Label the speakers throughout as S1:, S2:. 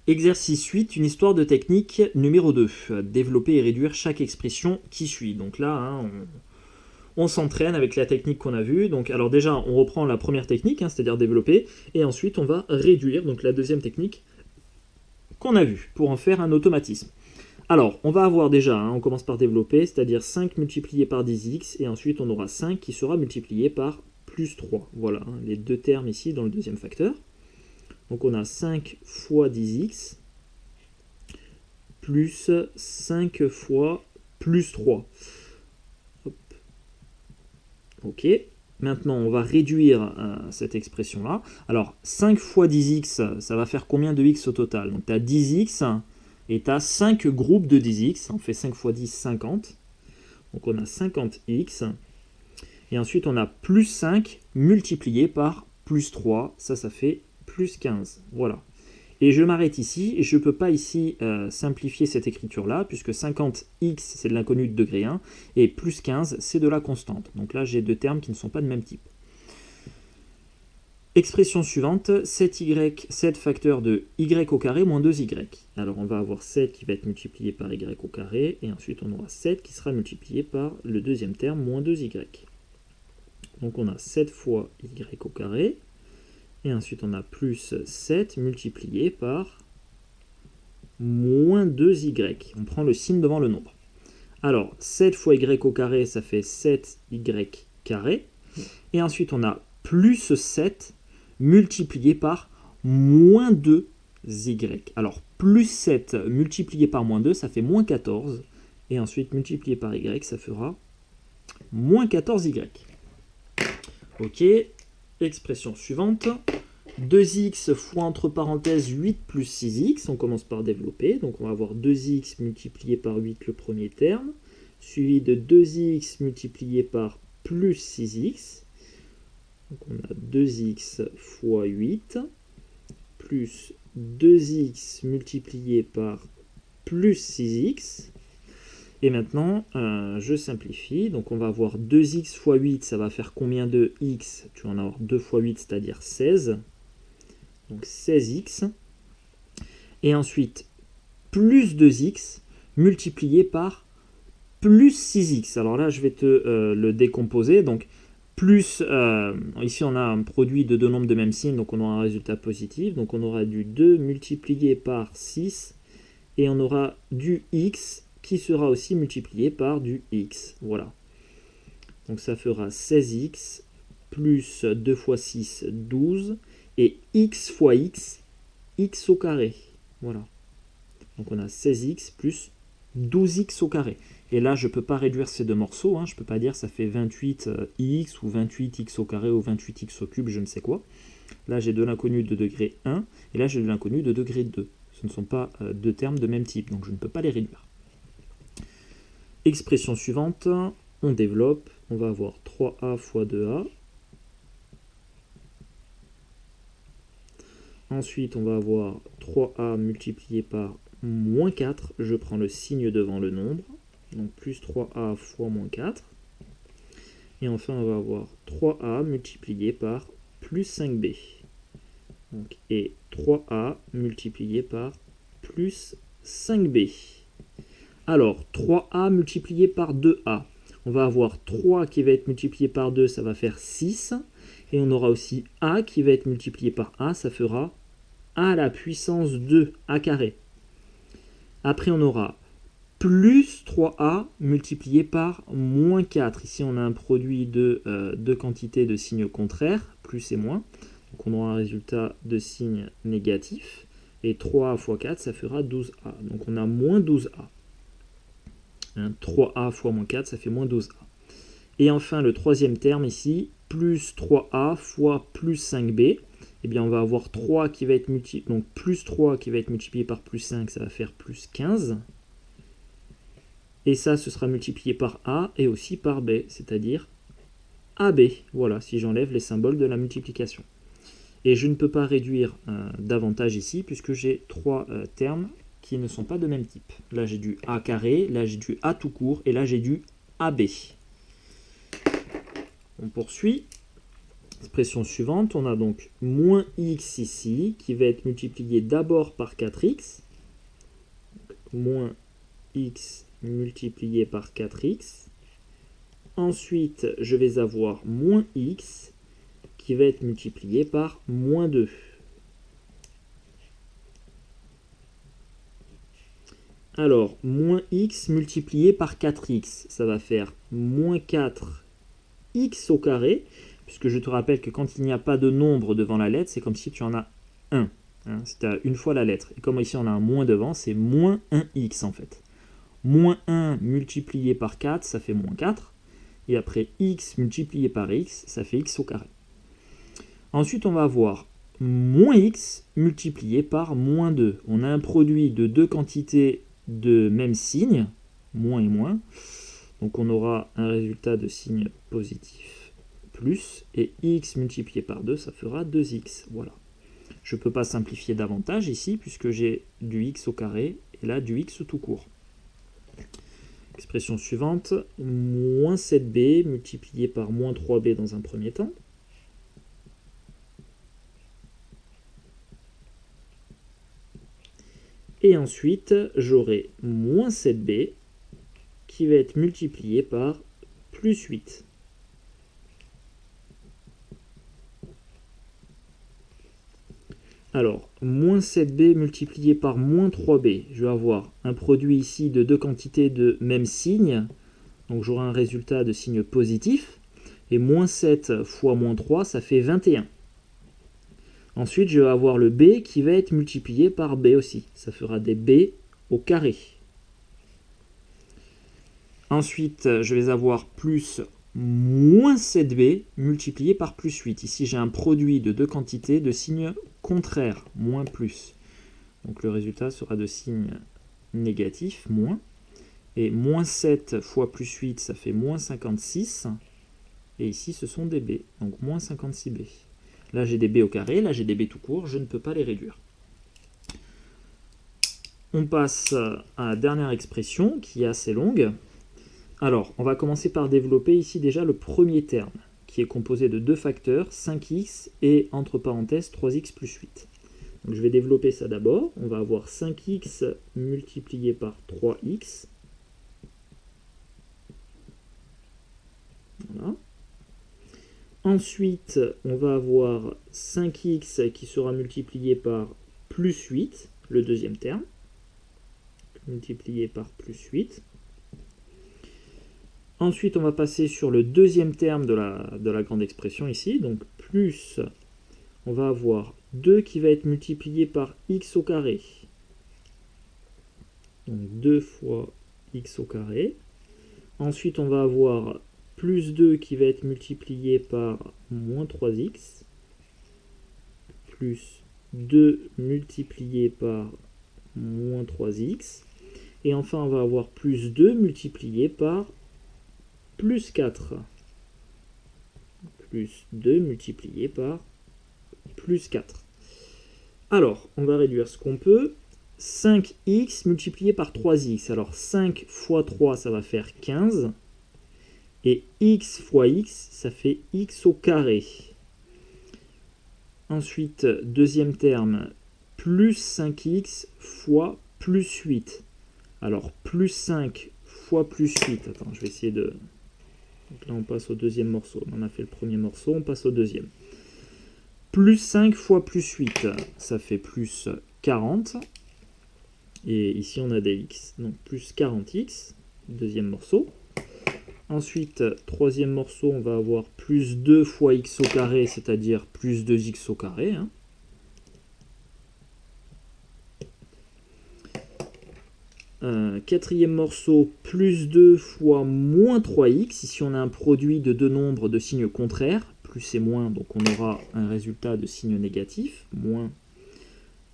S1: Exercice 8, une histoire de technique numéro 2. Développer et réduire chaque expression qui suit. Donc là, on s'entraîne avec la technique qu'on a vue. Donc, alors déjà, on reprend la première technique, c'est-à-dire développer, et ensuite on va réduire, donc la deuxième technique qu'on a vue, pour en faire un automatisme. Alors, on va avoir déjà, on commence par développer, c'est-à-dire 5 multiplié par 10x, et ensuite on aura 5 qui sera multiplié par plus 3. Voilà, les deux termes ici dans le deuxième facteur. Donc on a 5 fois 10x plus 5 fois plus 3. Hop. Ok. Maintenant, on va réduire cette expression-là. Alors, 5 fois 10x, ça va faire combien de x au total? Donc, tu as 10x et tu as 5 groupes de 10x. On fait 5 fois 10, 50. Donc, on a 50x. Et ensuite, on a plus 5 multiplié par plus 3. Ça fait plus 15. Voilà. Et je m'arrête ici. Je ne peux pas ici simplifier cette écriture-là, puisque 50x, c'est de l'inconnu de degré 1, et plus 15, c'est de la constante. Donc là, j'ai deux termes qui ne sont pas de même type. Expression suivante, 7y, 7 facteur de y au carré moins 2y. Alors on va avoir 7 qui va être multiplié par y au carré, et ensuite on aura 7 qui sera multiplié par le deuxième terme, moins 2y. Donc on a 7 fois y au carré, et ensuite on a plus 7 multiplié par moins 2y. On prend le signe devant le nombre. Alors 7 fois y au carré, ça fait 7y carré. Et ensuite on a plus 7 multiplié par moins 2y. Alors plus 7 multiplié par moins 2, ça fait moins 14. Et ensuite multiplié par y, ça fera moins 14y. Ok, expression suivante. 2x fois entre parenthèses 8 plus 6x, on commence par développer, donc on va avoir 2x multiplié par 8 le premier terme, suivi de 2x multiplié par plus 6x, donc on a 2x fois 8, plus 2x multiplié par plus 6x, et maintenant je simplifie, donc on va avoir 2x fois 8, ça va faire combien de x? Tu vas en avoir 2 fois 8, c'est-à-dire 16, donc 16x, et ensuite plus 2x multiplié par plus 6x. Alors là, je vais te le décomposer. Donc plus, ici on a un produit de deux nombres de même signe, donc on aura un résultat positif. Donc on aura du 2 multiplié par 6, et on aura du x qui sera aussi multiplié par du x. Voilà. Donc ça fera 16x plus 2 fois 6, 12, et x fois x, x au carré. Voilà. Donc on a 16x plus 12x au carré. Et là, je ne peux pas réduire ces deux morceaux. Je ne peux pas dire ça fait 28x ou 28x au carré ou 28x au cube, je ne sais quoi. Là, j'ai de l'inconnu de degré 1 et là, j'ai de l'inconnu de degré 2. Ce ne sont pas deux termes de même type, donc je ne peux pas les réduire. Expression suivante, on développe. On va avoir 3a fois 2a. Ensuite, on va avoir 3a multiplié par moins 4. Je prends le signe devant le nombre. Donc plus 3a fois moins 4. Et enfin, on va avoir 3a multiplié par plus 5b. Donc, et 3a multiplié par plus 5b. Alors, 3a multiplié par 2a. On va avoir 3 qui va être multiplié par 2, ça va faire 6. Et on aura aussi a qui va être multiplié par a, ça fera a à la puissance 2, a carré. Après, on aura plus 3a multiplié par moins 4. Ici, on a un produit de deux quantités de signes contraires, plus et moins. Donc, on aura un résultat de signe négatif. Et 3a fois 4, ça fera 12a. Donc, on a moins 12a. 3a fois moins 4, ça fait moins 12a. Et enfin, le troisième terme ici, plus 3a fois plus 5b. Eh bien, on va avoir 3 qui va être multiplié, donc plus 3 qui va être multiplié par plus 5, ça va faire plus 15. Et ça, ce sera multiplié par a et aussi par b, c'est-à-dire ab. Voilà, si j'enlève les symboles de la multiplication. Et je ne peux pas réduire davantage ici, puisque j'ai trois termes qui ne sont pas de même type. Là, j'ai du a carré, là, j'ai du a tout court, et là, j'ai du ab. On poursuit. Expression suivante, on a donc moins x ici, qui va être multiplié d'abord par 4x, moins x multiplié par 4x. Ensuite, je vais avoir moins x, qui va être multiplié par moins 2. Alors, moins x multiplié par 4x, ça va faire moins 4x au carré, puisque je te rappelle que quand il n'y a pas de nombre devant la lettre, c'est comme si tu en as 1. Hein, c'est à une fois la lettre. Et comme ici on a un moins devant, c'est moins 1x en fait. Moins 1 multiplié par 4, ça fait moins 4. Et après x multiplié par x, ça fait x au carré. Ensuite, on va avoir moins x multiplié par moins 2. On a un produit de deux quantités de même signe, moins et moins. Donc on aura un résultat de signe positif plus, et x multiplié par 2, ça fera 2x. Voilà. Je ne peux pas simplifier davantage ici, puisque j'ai du x au carré, et là du x tout court. Expression suivante, moins 7b multiplié par moins 3b dans un premier temps. Et ensuite, j'aurai moins 7b qui va être multiplié par plus 8. Alors, moins 7b multiplié par moins 3b, je vais avoir un produit ici de deux quantités de même signe, donc j'aurai un résultat de signe positif, et moins 7 fois moins 3, ça fait 21. Ensuite, je vais avoir le b qui va être multiplié par b aussi, ça fera des b au carré. Ensuite, je vais avoir plus moins 7b multiplié par plus 8. Ici, j'ai un produit de deux quantités de signe contraire, moins plus. Donc le résultat sera de signe négatif, moins. Et moins 7 fois plus 8, ça fait moins 56. Et ici, ce sont des b, donc moins 56b. Là, j'ai des b au carré, là, j'ai des b tout court, je ne peux pas les réduire. On passe à la dernière expression, qui est assez longue. Alors, on va commencer par développer ici déjà le premier terme, qui est composé de deux facteurs, 5x et, entre parenthèses, 3x plus 8. Donc, je vais développer ça d'abord. On va avoir 5x multiplié par 3x. Voilà. Ensuite, on va avoir 5x qui sera multiplié par plus 8, le deuxième terme, multiplié par plus 8. Ensuite, on va passer sur le deuxième terme de la grande expression ici, donc plus, on va avoir 2 qui va être multiplié par x au carré. Donc 2 fois x au carré. Ensuite, on va avoir plus 2 qui va être multiplié par moins 3x, plus 2 multiplié par moins 3x. Et enfin, on va avoir plus 2 multiplié par plus 4, plus 2 multiplié par plus 4. Alors, on va réduire ce qu'on peut. 5x multiplié par 3x. Alors, 5 fois 3, ça va faire 15. Et x fois x, ça fait x au carré. Ensuite, deuxième terme, plus 5x fois plus 8. Alors, plus 5 fois plus 8. Attends, je vais essayer de... Donc là, on passe au deuxième morceau. On a fait le premier morceau, on passe au deuxième. Plus 5 fois plus 8, ça fait plus 40. Et ici, on a des x. Donc, plus 40x, deuxième morceau. Ensuite, troisième morceau, on va avoir plus 2 fois x au carré, c'est-à-dire plus 2x au carré. Hein. Quatrième morceau, plus 2 fois moins 3x. Ici, on a un produit de deux nombres de signes contraires, plus et moins, donc on aura un résultat de signe négatif, moins.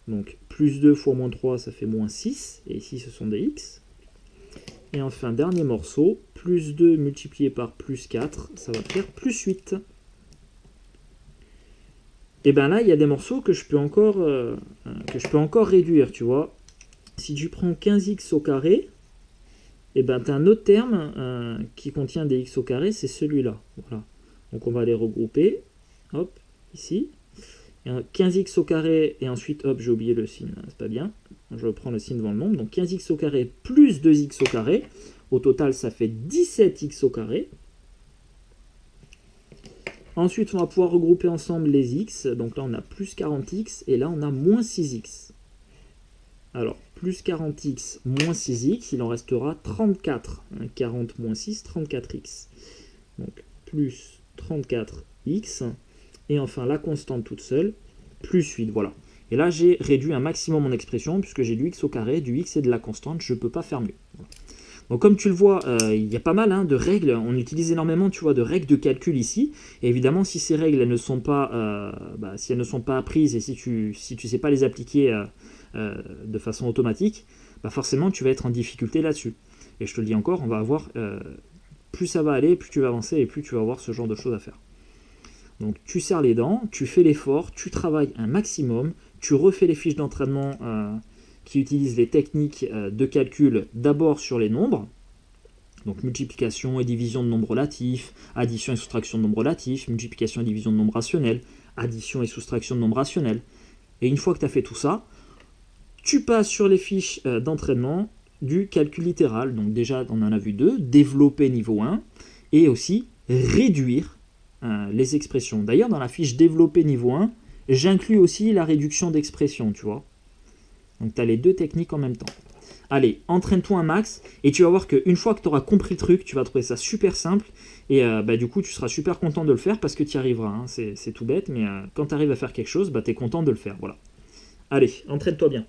S1: Donc, plus 2 fois moins 3, ça fait moins 6, et ici, ce sont des x. Et enfin, dernier morceau, plus 2 multiplié par plus 4, ça va faire plus 8. Et bien là, il y a des morceaux que je peux encore réduire, tu vois. Si tu prends 15x au carré, et ben tu as un autre terme qui contient des x au carré, c'est celui-là. Voilà. Donc on va les regrouper. hop, ici. Et 15x au carré, et ensuite, hop, j'ai oublié le signe, c'est pas bien. Je reprends le signe devant le nombre. Donc 15x au carré plus 2x au carré. Au total, ça fait 17x au carré. Ensuite, on va pouvoir regrouper ensemble les x. Donc là, on a plus 40x, et là, on a moins 6x. Alors, plus 40x moins 6x, il en restera 34. 40 moins 6, 34x. Donc, plus 34x. Et enfin, la constante toute seule, plus 8, voilà. Et là, j'ai réduit un maximum mon expression, puisque j'ai du x au carré, du x et de la constante, je ne peux pas faire mieux. Voilà. Donc comme tu le vois, il y a pas mal de règles, on utilise énormément, tu vois, de règles de calcul ici. Et évidemment, si ces règles elles ne sont pas, si elles ne sont pas apprises et si tu sais pas les appliquer de façon automatique, forcément tu vas être en difficulté là-dessus. Et je te le dis encore, on va avoir, plus ça va aller, plus tu vas avancer et plus tu vas avoir ce genre de choses à faire. Donc tu serres les dents, tu fais l'effort, tu travailles un maximum, tu refais les fiches d'entraînement qui utilisent les techniques de calcul d'abord sur les nombres, donc multiplication et division de nombres relatifs, addition et soustraction de nombres relatifs, multiplication et division de nombres rationnels, addition et soustraction de nombres rationnels. Et une fois que tu as fait tout ça, tu passes sur les fiches d'entraînement du calcul littéral. Donc déjà, on en a vu deux, développer niveau 1, et aussi réduire les expressions. D'ailleurs, dans la fiche développer niveau 1, j'inclus aussi la réduction d'expression, tu vois. Donc tu as les deux techniques en même temps. Allez, entraîne-toi un max, et tu vas voir qu'une fois que tu auras compris le truc, tu vas trouver ça super simple, et du coup, tu seras super content de le faire parce que tu y arriveras. Hein. C'est tout bête, mais quand tu arrives à faire quelque chose, tu es content de le faire. Voilà. Allez, entraîne-toi bien.